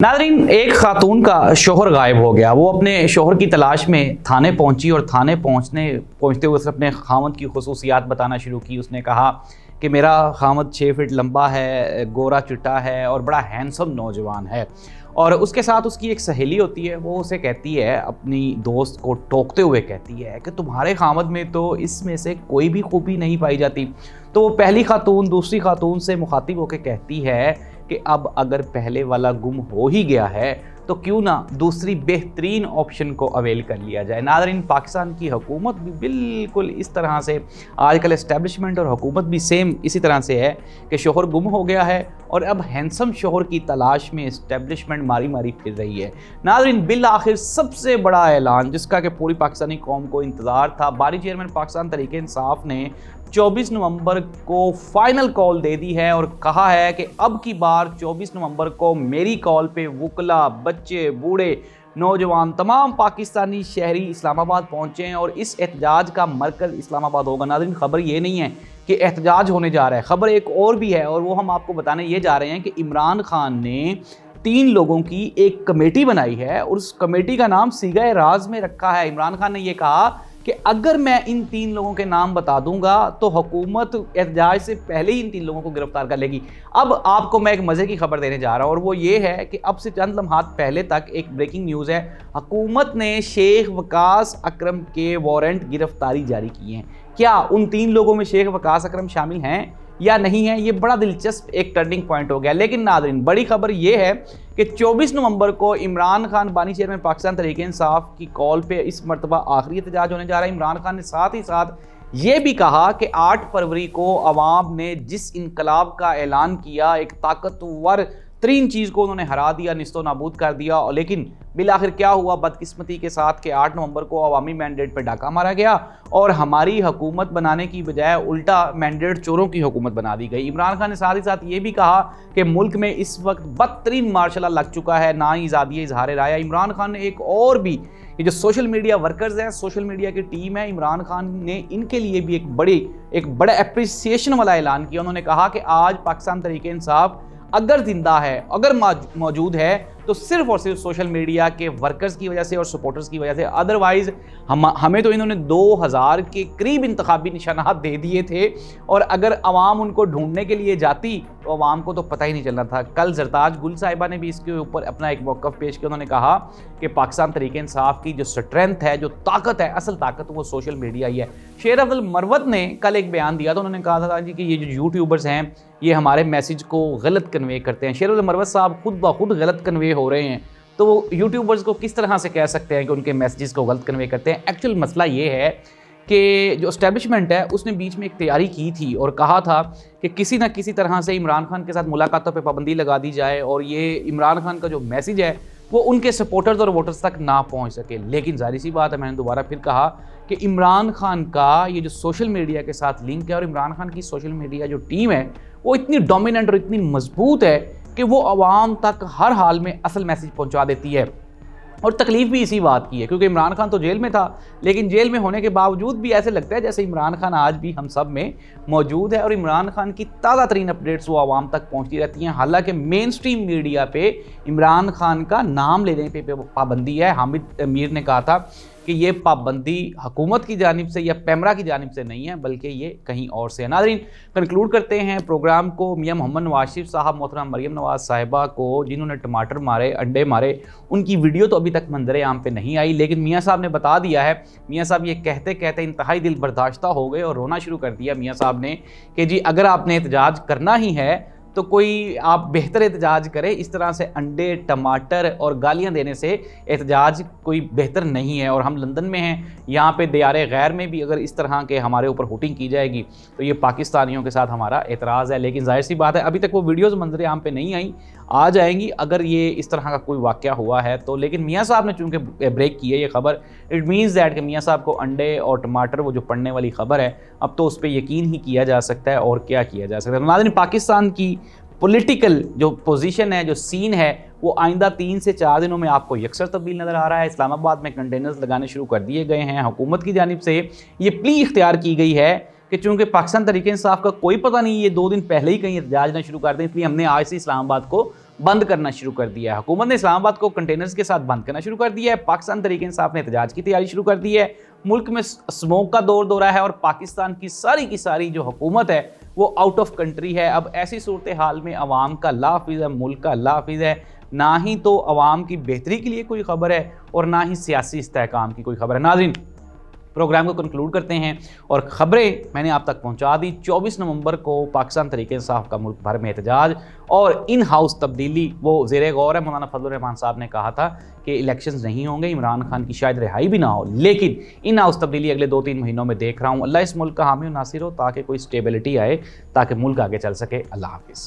नाज़रीन, एक खातून का शोहर गायब हो गया। वो अपने शोहर की तलाश में थाने पहुंची और थाने पहुंचते हुए उसने अपने खामद की खुसूसियात बताना शुरू की। उसने कहा कि मेरा खामद 6 फीट लंबा है, गोरा चिट्टा है और बड़ा हैंडसम नौजवान है। और उसके साथ उसकी एक सहेली होती है। वो उसे कहती है, अपनी दोस्त को टोकते हुए कहती है कि तुम्हारे खामद में तो इसमें से कोई भी खूबी नहीं पाई जाती। तो वो पहली खातून दूसरी खातून से मुखातिब होकर कहती है कि अब अगर पहले वाला गुम हो ही गया है तो क्यों ना दूसरी बेहतरीन ऑप्शन को अवेल कर लिया जाए। नाज़रीन, पाकिस्तान की हुकूमत भी बिल्कुल इस तरह से, आजकल एस्टेब्लिशमेंट और हुकूमत भी सेम इसी तरह से है कि शोहर गुम हो गया है और अब हैंडसम शोहर की तलाश में एस्टेब्लिशमेंट मारी मारी फिर रही है। नाज़रीन, बिल आखिर सबसे बड़ा ऐलान जिसका कि पूरी पाकिस्तानी कौम को इंतज़ार था, बारी चेयरमैन पाकिस्तान तहरीक इंसाफ ने 24 नवंबर को फाइनल कॉल दे दी है और कहा है कि अब की बार 24 नवंबर को मेरी कॉल पे वुकला, बच्चे, बूढ़े, नौजवान, तमाम पाकिस्तानी शहरी इस्लामाबाद पहुँचे हैं और इस एहतजाज का मरकज़ इस्लामाबाद होगा। नाज़रीन, खबर ये नहीं है कि एहतजाज होने जा रहा है, खबर एक और भी है और वो हम आपको बताने ये जा रहे हैं कि इमरान खान ने 3 लोगों की एक कमेटी बनाई है और उस कमेटी का नाम सीगा राज में रखा है। इमरान खान ने ये कहा कि अगर मैं इन 3 लोगों के नाम बता दूंगा तो हुकूमत एहतजाज से पहले ही इन 3 लोगों को गिरफ्तार कर लेगी। अब आपको मैं एक मज़े की खबर देने जा रहा हूं और वो ये है कि अब से चंद लम्हात पहले तक एक ब्रेकिंग न्यूज़ है, हुकूमत ने शेख वकास अकरम के वारंट गिरफ्तारी जारी किए हैं। क्या उन 3 लोगों में शेख वकास अकरम शामिल हैं या नहीं है, ये बड़ा दिलचस्प एक टर्निंग पॉइंट हो गया। लेकिन नाज़रीन, बड़ी खबर ये है कि 24 नवंबर को इमरान खान बानी चेयरमैन पाकिस्तान तहरीक इंसाफ की कॉल पे इस मरतबा आखिरी एहतजाज होने जा रहा है। इमरान खान ने साथ ही साथ ये भी कहा कि 8 फरवरी को अवाम ने जिस इनकलाब का ऐलान किया, एक ताकतवर तरीन चीज़ को उन्होंने हरा दिया, निस्तो नाबूद कर दिया। और लेकिन बिल आखिर क्या हुआ बदकिस्मती के साथ कि 8 नवंबर को अवामी मैंडेट पर डाका मारा गया और हमारी हुकूमत बनाने की बजाय उल्टा मैंडेट चोरों की हुकूमत बना दी गई। इमरान खान ने साथ ही साथ ये भी कहा कि मुल्क में इस वक्त बदतरीन मार्शल लॉ लग चुका है, ना ही आज़ादी इजहार राय। इमरान खान ने एक और भी, ये जो सोशल मीडिया वर्कर्स हैं, सोशल मीडिया की टीम है, इमरान खान ने इनके लिए भी एक बड़ा एप्रिसिएशन वाला ऐलान किया। उन्होंने कहा कि आज पाकिस्तान तहरीक इंसाफ अगर जिंदा है, अगर मौजूद है तो सिर्फ और सिर्फ सोशल मीडिया के वर्कर्स की वजह से और सपोर्टर्स की वजह से। अदरवाइज़ हमें तो इन्होंने 2000 के करीब इंतखाबी निशानात दे दिए थे और अगर अवाम उनको ढूंढने के लिए जाती तो अवाम को तो पता ही नहीं चलना था। कल जरताज गुल साहिबा ने भी इसके ऊपर अपना एक मौक़िफ़ पेश किया। उन्होंने कहा कि पाकिस्तान तहरीक इंसाफ की जो स्ट्रेंथ है, जो ताकत है, असल ताकत वो सोशल मीडिया ही है। शेर अब्दुल मरवत ने कल एक बयान दिया तो उन्होंने कहा था जी कि ये जो यूट्यूबर्स हैं ये हमारे मैसेज को गलत कन्वे करते हैं। शेर अब्दुल मरवत साहब खुद ब खुद गलत कन्वे हो रहे हैं, तो वो यूट्यूबर्स को किस तरह से कह सकते हैं कि उनके मैसेजेस को गलत कन्वे करते हैं। एक्चुअल मसला ये है कि जो एस्टेब्लिशमेंट है उसने बीच में एक तैयारी की थी और कहा था कि किसी न किसी तरह से इमरान खान के साथ मुलाकातों पर पाबंदी लगा दी जाए और ये इमरान खान का जो मैसेज है वो उनके सपोर्टर्स और वोटर्स तक ना पहुंच सके। लेकिन जाहिर सी बात है, मैंने दोबारा फिर कहा कि इमरान खान का ये जो सोशल मीडिया के साथ लिंक है और इमरान खान की सोशल मीडिया जो टीम है वो इतनी डोमिनेंट और इतनी मजबूत है कि वो आवाम तक हर हाल में असल मैसेज पहुंचा देती है। और तकलीफ भी इसी बात की है क्योंकि इमरान खान तो जेल में था, लेकिन जेल में होने के बावजूद भी ऐसे लगता है जैसे इमरान खान आज भी हम सब में मौजूद है और इमरान खान की ताज़ा तरीन अपडेट्स वो आवाम तक पहुंचती रहती हैं। हालांकि मेन स्ट्रीम मीडिया पे इमरान खान का नाम लेने पे पाबंदी है। हामिद अमीर ने कहा था कि ये पाबंदी हुकूमत की जानिब से या पैमरा की जानिब से नहीं है बल्कि ये कहीं और से है। नाज़रीन, कंक्लूड करते हैं प्रोग्राम को। मियां मोहम्मद नवाज शरीफ साहब, मोहतरम मरियम नवाज साहिबा को जिन्होंने टमाटर मारे, अंडे मारे, उनकी वीडियो तो अभी तक मंजर आम पे नहीं आई, लेकिन मियां साहब ने बता दिया है। मियां साहब ये कहते कहते इंतहाई दिल बर्दाश्ता हो गए और रोना शुरू कर दिया मियां साहब ने कि जी अगर आपने एहतजाज करना ही है तो कोई आप बेहतर एहतजाज करें। इस तरह से अंडे, टमाटर और गालियां देने से एहतजाज कोई बेहतर नहीं है। और हम लंदन में हैं, यहाँ पे दियारे गैर में भी अगर इस तरह के हमारे ऊपर हुटिंग की जाएगी तो ये पाकिस्तानियों के साथ हमारा एतराज़ है। लेकिन जाहिर सी बात है अभी तक वो वीडियोज़ मंजर आम पे नहीं आई, आ जाएंगी अगर ये इस तरह का कोई वाक़या हुआ है तो। लेकिन मियाँ साहब ने चूँकि ब्रेक की है ये खबर, इट मीन्स दैट कि मियाँ साहब को अंडे और टमाटर वो जो पढ़ने वाली खबर है अब तो उस पर यकीन ही किया जा सकता है और क्या किया जा सकता है। नाज़रीन, पाकिस्तान की पॉलिटिकल जो पोजीशन है, जो सीन है, वो आइंदा 3 से 4 दिनों में आपको यकसर तब्दील नज़र आ रहा है। इस्लामाबाद में कंटेनर्स लगाने शुरू कर दिए गए हैं। हुकूमत की जानिब से ये प्ली इख्तियार की गई है कि चूँकि पाकिस्तान तहरीक इंसाफ का कोई पता नहीं, ये 2 दिन पहले ही कहीं एहतजाज ना शुरू कर दें, इसलिए हमने आज से इस्लामाबाद को बंद करना शुरू कर दिया है। हुकूमत ने इस्लामाबाद को कंटेनर्स के साथ बंद करना शुरू कर दिया है। पाकिस्तान तहरीक इंसाफ ने एहतजाज की तैयारी शुरू कर दी है। मुल्क में स्मोक का दौर दौरा है और पाकिस्तान की सारी जो हुकूमत है वो आउट ऑफ कंट्री है। अब ऐसी सूरत हाल में अवाम का लाफिज़ है, मुल्क का लाफिज़ है, ना ही तो अवाम की बेहतरी के लिए कोई ख़बर है और ना ही सियासी इस्तेहकाम की कोई ख़बर है। नाज़रीन, प्रोग्राम को कंक्लूड करते हैं और ख़बरें मैंने आप तक पहुंचा दी। 24 नवंबर को पाकिस्तान तहरीक इंसाफ का मुल्क भर में एहतजाज और इन हाउस तब्दीली वो ज़ेरे गौर है। मौलाना फजलुर रहमान साहब ने कहा था कि इलेक्शंस नहीं होंगे, इमरान खान की शायद रिहाई भी ना हो, लेकिन इन हाउस तब्दीली अगले 2-3 महीनों में देख रहा हूँ। अल्लाह इस मुल्क का हामी और नासिर हो ताकि कोई स्टेबिलिटी आए, ताकि मुल्क आगे चल सके। अल्लाह हाफिज़।